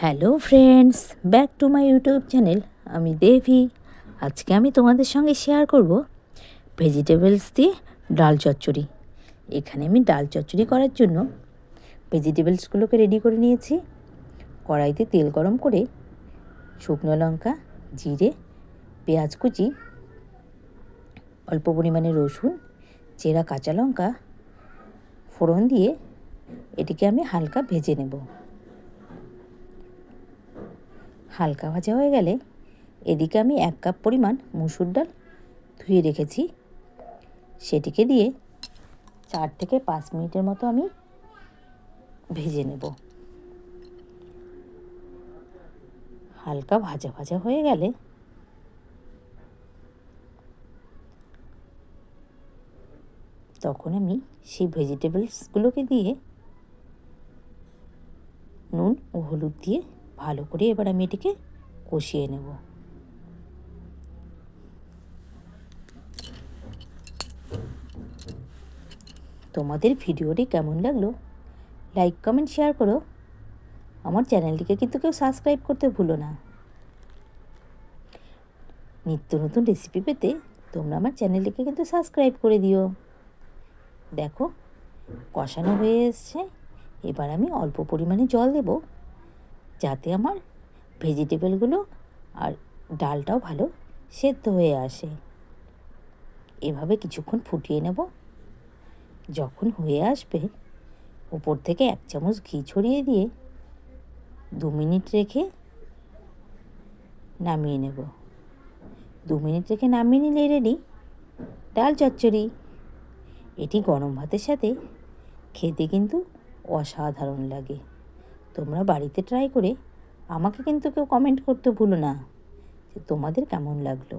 Hello friends, back to my YouTube channel. আমি দেবী। আজকে আমি তোমাদের সঙ্গে শেয়ার করব ভেজিটেবলস দিয়ে ডাল চচ্চড়ি। এখানে আমি ডাল চচ্চড়ি করার জন্য ভেজিটেবলসগুলোকে রেডি করে নিয়েছি। কড়াইতে তেল গরম করে শুকনো লঙ্কা, জিরে, পেঁয়াজ কুচি, অল্প পরিমাণে রসুন, চেরা কাঁচা লঙ্কা ফোড়ন দিয়ে এটিকে আমি হালকা ভেজে নেব। হালকা ভাজা হয়ে গেলে এদিকে আমি 1 কাপ পরিমাণ মুসুর ডাল ধুয়ে রেখেছি, সেটিকে দিয়ে 4 থেকে 5 মিনিটের মতো আমি ভেজে নেব। হালকা ভাজা ভাজা হয়ে গেলে তখন আমি সেই ভেজিটেবলসগুলোকে দিয়ে নুন ও হলুদ দিয়ে ভালো করে এবার আমি এটিকে কষিয়ে নেব। তোমাদের ভিডিওটি কেমন লাগলো লাইক কমেন্ট শেয়ার করো। আমার চ্যানেলটিকে কিন্তু কেউ সাবস্ক্রাইব করতে ভুলো না। নিত্য নতুন রেসিপি পেতে তোমরা আমার চ্যানেলটিকে কিন্তু সাবস্ক্রাইব করে দিও। দেখো কষানো হয়ে এসছে। এবার আমি অল্প পরিমাণে জল দেব, যাতে আমার ভেজিটেবলগুলো আর ডালটাও ভালো সেদ্ধ হয়ে আসে। এভাবে কিছুক্ষণ ফুটিয়ে নেব। যখন হয়ে আসবে উপর থেকে 1 চামচ ঘি ছড়িয়ে দিয়ে 2 মিনিট রেখে নামিয়ে নেব। 2 মিনিট রেখে নামিয়ে নিলে রেডি ডাল চচ্চড়ি। এটি গরম ভাতের সাথে খেতে কিন্তু অসাধারণ লাগে। তোমরা বাড়িতে ট্রাই করে আমাকে কিন্তু কেউ কমেন্ট করতে ভুলো না যে তোমাদের কেমন লাগলো।